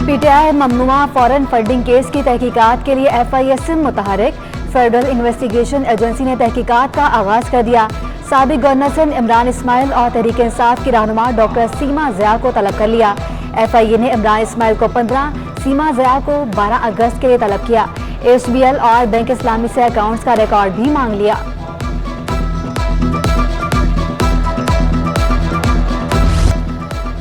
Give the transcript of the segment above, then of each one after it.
PTI ममनुआ foreign funding case की तहकीकात के लिए FISM मुतहरिक। फेडरल इन्वेस्टिगेशन एजेंसी ने तहकीकात का आगाज कर दिया। साबिक गवर्नर सिंध इमरान इस्माइल और तहरीक इंसाफ की रहनुमा डॉक्टर सीमा ज़िया को तलब कर लिया। FIA ने इमरान इस्माइल को 15, सीमा ज़िया को 12 अगस्त के लिए तलब किया। HBL और बैंक इस्लामी से अकाउंट्स का रिकॉर्ड भी मांग लिया।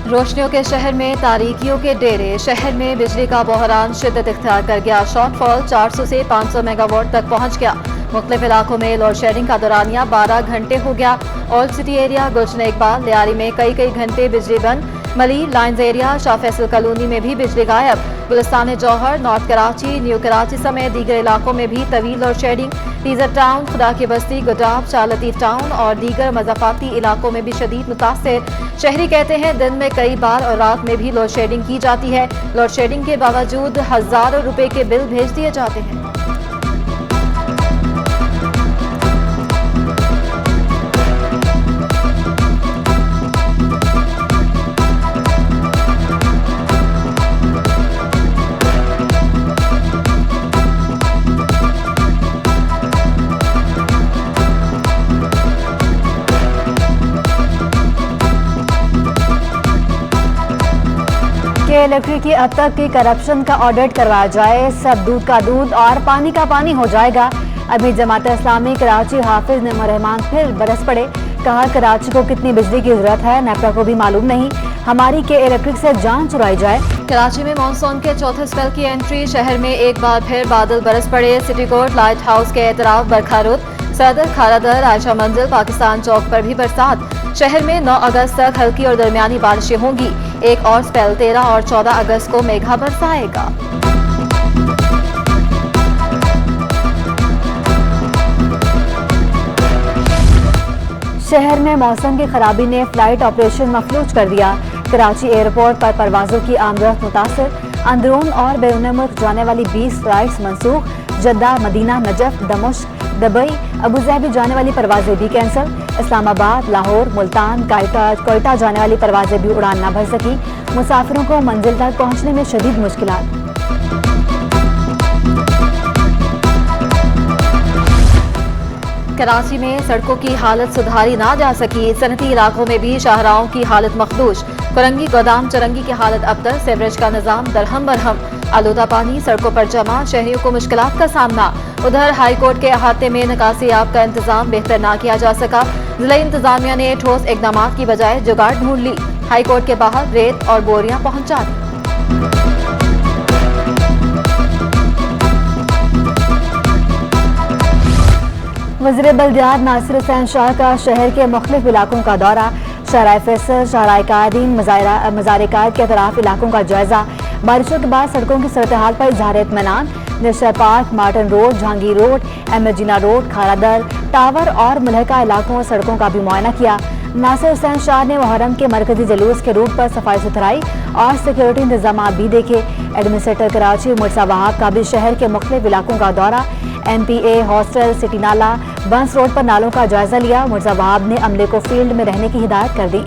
रोशनियों के शहर में तारीकियों के डेरे। शहर में बिजली का बहरान शिद्दत इख्तियार कर गया। शॉर्टफॉल 400 से 500 मेगावाट तक पहुंच गया। मुख्तलिफ इलाकों में लोड शेडिंग का दौरानिया 12 घंटे हो गया। ओल्ड सिटी एरिया, गुलशन इकबाल, लियारी में कई घंटे बिजली बंद। मली lines area, Shah Faisal colony में भी बिजली गायब। गुलिस्तान जौहर, नॉर्थ कराची, न्यू कराची समेत दीगर इलाकों में भी तवील लोड शेडिंग। टीजर टाउन, खुदा की बस्ती, गुडाब, शाह लतीफ टाउन और दीगर मज़ाफाती इलाकों में भी शदीद मुतासिर। शहरी कहते हैं दिन में कई बार और रात में भी लोड शेडिंग की जाती है। लोड शेडिंग के बावजूद हजारों रुपए के बिल भेज दिए जाते हैं। इलेक्ट्रिक की अब तक की करप्शन का ऑडिट करवाया जाए। सब दूध का दूध और पानी का पानी हो जाएगा। अभी जमात इस्लामी कराची हाफिज नईमुर रहमान फिर बरस पड़े। कहा कराची को कितनी बिजली की जरूरत है नेपरा को भी मालूम नहीं। हमारी के इलेक्ट्रिक से जान चुराई जाए। कराची में मानसून के चौथे स्पेल की एंट्री। शहर में एक बार फिर बादल बरस पड़े। सिटी कोर्ट, लाइट हाउस के एतराफ बरखा रुत। सदर, खारादर, आयशा मंजिल, पाकिस्तान चौक पर भी बरसात। शहर में 9 अगस्त तक हल्की और दरमियानी बारिशें होंगी। एक और स्पेल 13 और 14 अगस्त को मेघा बरसाएगा। शहर में मौसम की खराबी ने फ्लाइट ऑपरेशन मफलूज कर दिया। कराची एयरपोर्ट पर परवाजों की आमदरफ्त मुतासिर। अंदरून और बैरून मुल्क जाने वाली 20 फ्लाइट्स मनसूख। जद्दा, मदीना, नजफ, दमश्क, दुबई, अबूधाबी जाने वाली परवाजें भी कैंसिल। इस्लामाबाद, लाहौर, मुल्तान, कोयटा जाने वाली परवाजें भी उड़ान न भर सकी। मुसाफिरों को मंजिल तक पहुंचने में शदीद मुश्किलात। कराची में सड़कों की हालत सुधारी ना जा सकी। सनती इलाकों में भी शाहराहों की हालत मखदूश। कुरंगी, गोदाम, चरंगी की हालत अबतर। सेवरेज का निजाम दरहम बरहम। आलूदा पानी सड़कों पर जमा। शहरियों को मुश्किलात का सामना। उधर हाई कोर्ट के अहाते में निकासी आब का इंतजाम बेहतर ना किया जा सका। जिला इंतजामिया ने ठोस इकदाम की बजाय जुगाड़ ढूंढ ली। हाई कोर्ट के बाहर रेत और बोरियां पहुंचा दी। वज़ीर बल्दियात नासिर हुसैन शाह का शहर के मुख्तलिफ इलाकों का दौरा। शहराए फैसल, शहराए कायदीन, मज़ार कायद के अतराफ इलाकों का जायजा। बारिशों के बाद सड़कों की सूरत हाल पर इजहार इत्मीनान। National park, Marston road, Jahangir road, एमजीना रोड, खारादर, टावर और मुलहका इलाकों और सड़कों का भी मुआयना किया। नासिर हुसैन शाह ने मुहर्रम के मरकजी जुलूस के रूट पर सफाई सुथराई और सिक्योरिटी इंतजाम भी देखे। एडमिनिस्ट्रेटर कराची मुर्सा वहाब का भी शहर के मुख्तलिफ इलाकों का दौरा। MPA हॉस्टल, सिटी नाला, बंस रोड पर नालों का जायजा लिया। मुर्सा वहाब ने अमले को फील्ड में रहने की हिदायत कर दी।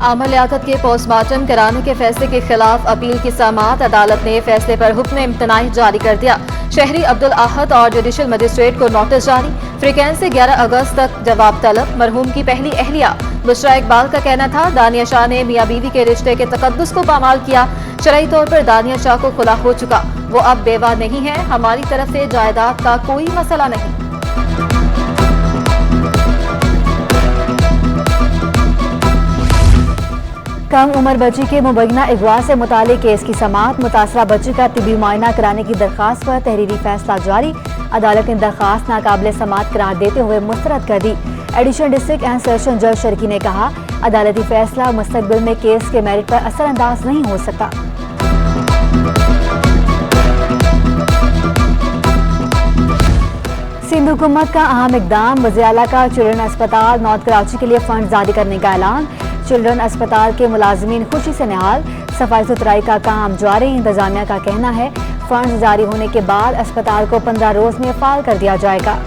आमर लियाकत के पोस्टमार्टम कराने के फैसले के खिलाफ अपील की समाअत। अदालत ने फैसले पर हुक्म इम्तनाई जारी कर दिया। शहरी अब्दुल आहद और जुडिशल मजिस्ट्रेट को नोटिस जारी। फ्रीकेंस से 11 अगस्त तक जवाब तलब। मरहूम की पहली अहलिया बुशरा इकबाल का कहना था दानिया शाह ने मियाँ बीवी के रिश्ते के तकद्दुस को पामाल किया। शरई तौर पर दानिया शाह को खुला हो चुका। वो अब बेवा नहीं है। हमारी तरफ से जायदाद का कोई मसला नहीं। कम उम्र बच्ची के मुबैना अगवा से मुतालिक केस की समाअत। मुतासरा बच्ची का तिबी मुआयना कराने की दरख्वास्त पर तहरीरी फैसला जारी। अदालत ने दरख्वास्त नाकाबिले समाअत करार देते हुए मुस्तरद कर दी। एडिशनल डिस्ट्रिक्ट एंड सेशन जज शर्की ने कहा अदालती फैसला मुस्तकबिल में केस के मेरिट पर असरअंदाज नहीं हो सकता। सिंध हुकूमत का अहम इकदाम। वज़ीर आला का चिल्ड्रन अस्पताल नॉर्थ कराची के लिए फंड जारी करने का ऐलान। चिल्ड्रन अस्पताल के मुलाजिमीन खुशी से निहाल। सफाई सुथराई का काम जारी। इंतजामिया का कहना है फंड जारी होने के बाद अस्पताल को 15 रोज में फाल कर दिया जाएगा।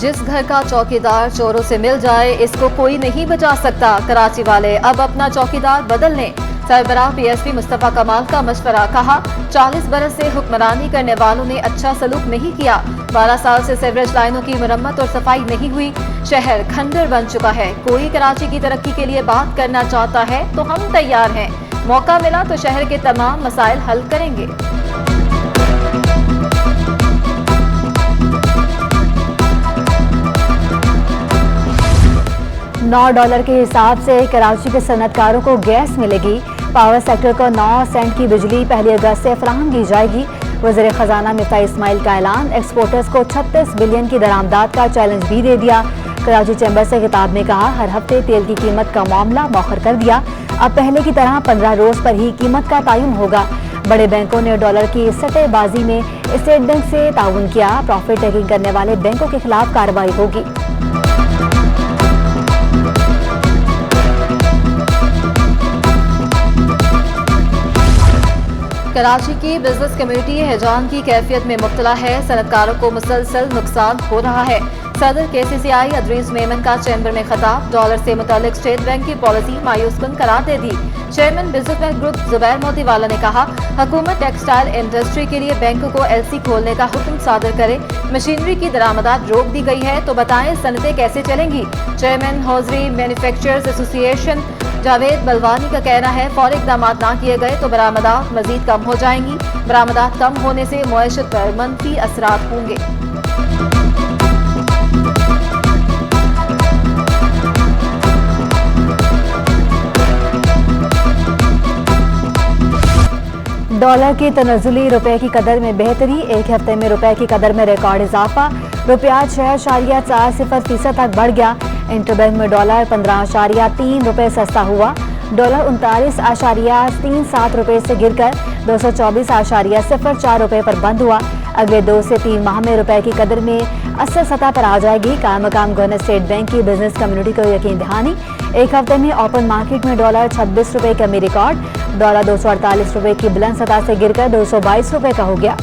जिस घर का चौकीदार चोरों से मिल जाए इसको कोई नहीं बचा सकता। कराची वाले अब अपना चौकीदार बदल लें। सरबराह पीएसपी मुस्तफा कमाल का मशवरा। कहा 40 बरस से हुक्मरानी करने वालों ने अच्छा सलूक नहीं किया। 12 साल से सीवरेज लाइनों की मुरम्मत और सफाई नहीं हुई। शहर खंडर बन चुका है। कोई कराची की तरक्की के लिए बात करना चाहता है तो हम तैयार हैं। मौका मिला तो शहर के तमाम मसाइल हल करेंगे। $9 के हिसाब से कराची के सनतकारों को गैस मिलेगी। पावर सेक्टर को 9 सेंट की बिजली 1 अगस्त से फराहम की जाएगी। वज़ीर ख़जाना मिफ्ता इस्माइल का ऐलान। एक्सपोर्टर्स को 36 बिलियन की दरामदात का चैलेंज भी दे दिया। कराची चैम्बर से खिताब में कहा हर हफ्ते तेल की कीमत का मामला मौखर कर दिया। अब पहले की तरह 15 रोज पर ही कीमत का तयन होगा। बड़े बैंकों ने डॉलर की सट्टेबाजी में स्टेट बैंक से ताउन किया। प्रॉफिट टेकिंग करने वाले बैंकों के खिलाफ कार्रवाई होगी। कराची की बिजनेस कम्युनिटी हिजान की कैफियत में मुब्तला है। सनतकारों को मुसलसल नुकसान हो रहा है। सदर KCCI अदरीस मेमन का चैम्बर में खिताब। डॉलर से मुतालिक स्टेट बैंक की पॉलिसी मायूस कुन करार दे दी। Chairman businessman group Zubair Motiwala ने कहा हुकूमत टेक्सटाइल इंडस्ट्री के लिए बैंक को LC खोलने का हुक्म सादर करे। मशीनरी की दरामदात रोक दी गई है तो बताएं सनतें कैसे चलेंगी। Chairman hosiery manufacturers association Javed Balwani का कहना है फौरी इक़दाम ना किए गए तो बरामदात मजीद कम हो जाएंगी। बरामदात कम होने से मुआशत पर मनफी असरात होंगे। डॉलर की तनज़ुली रुपए की कदर में बेहतरी। एक हफ्ते में रुपए की कदर में रिकॉर्ड इजाफा। रुपया 6.40% तक बढ़ गया। इंटरबैंक में डॉलर 15.3 रुपए सस्ता हुआ। डॉलर 39.37 रुपए से गिरकर 224.04 रुपए पर बंद हुआ। अगले 2 से 3 माह में रुपए की कदर में असर सतह पर आ जाएगी। कायम मकाम गवर्नर स्टेट बैंक की बिजनेस कम्युनिटी को यकीन दहानी। एक हफ्ते में ओपन मार्केट में डॉलर 26 रुपए कमी रिकॉर्ड। डॉलर 248 रुपए की बुलंद सतह से गिरकर 222 रुपए का हो गया।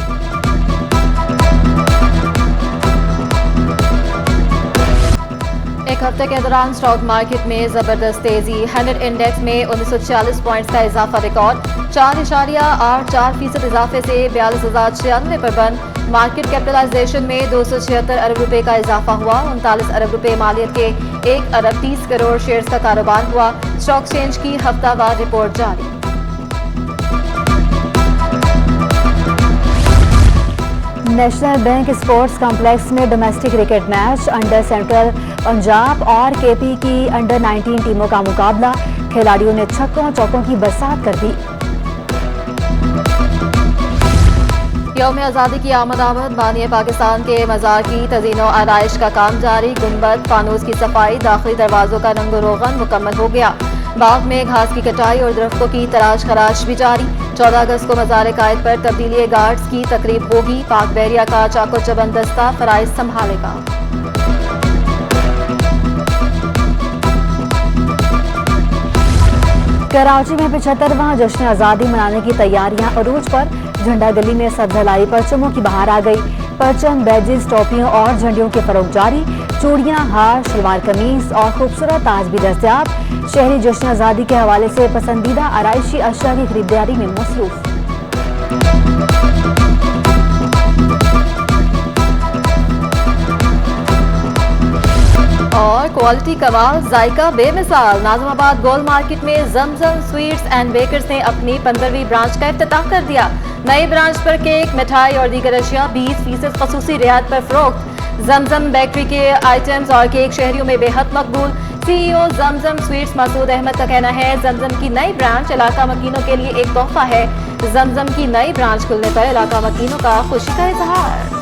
एक हफ्ते के दौरान स्टॉक मार्केट में जबरदस्त तेजी। 100 इंडेक्स में 1940 पॉइंट्स का इजाफा रिकॉर्ड। 4.84% इजाफे से 42,096 पर बंद। मार्केट कैपिटलाइजेशन में 276 अरब रुपए का इजाफा हुआ। 39 अरब रुपए मालियत के 1 अरब 30 करोड़ शेयर्स का कारोबार हुआ। स्टॉक एक्सचेंज की हफ्तावार रिपोर्ट जारी। नेशनल बैंक स्पोर्ट्स कॉम्प्लेक्स में domestic cricket match. Under central Punjab और KP की अंडर 19 टीमों का मुकाबला। खिलाड़ियों ने छक्कों चौकों की बरसात कर दी। यौम आज़ादी की आमद बानी पाकिस्तान के मज़ार की तज़ीनो आराइश का काम जारी। गुंबद फानूस की सफाई, दाखिली दरवाजों का रंग रोगन मुकम्मल हो गया। बाग में घास की कटाई और दरख्तों की तराश खराश भी जारी। 14 अगस्त को मज़ार कायद पर तब्दीली गार्ड्स की तकरीब होगी। पाक बहरिया का चाको चबंद दस्ता फराइज संभालेगा। कराची में 75वां जश्न आज़ादी मनाने की तैयारियां अरूज पर। झंडा गली में सब्ज़लाई परचमों की बहार आ गई। परचम, बैजेस, टोपियों और झंडियों के फरोग जारी। चूड़ियां, हार, शलवार कमीज और खूबसूरत ताज भी दस्तयाब। शहरी जश्न आज़ादी के हवाले से पसंदीदा आराइशी अशिया की खरीदारी में मसरूफ। और क्वालिटी कमाल, जायका बेमिसाल। नाज़िमाबाद गोल मार्केट में जमजम स्वीट्स एंड बेकर्स ने अपनी 15वीं ब्रांच का इफ्तिताह कर दिया। नई ब्रांच पर केक, मिठाई और दीगर अशिया 20% खसूसी रियायत पर फरोख्त। जमजम बेकरी के आइटम्स और केक शहरियों में बेहद मकबूल। CEO जमजम स्वीट्स मसूद अहमद का कहना है जमजम की नई ब्रांच इलाका मकीनों के लिए एक तोहफा है। जमजम की नई ब्रांच खुलने पर इलाका मकीनों का खुशी का इजहार।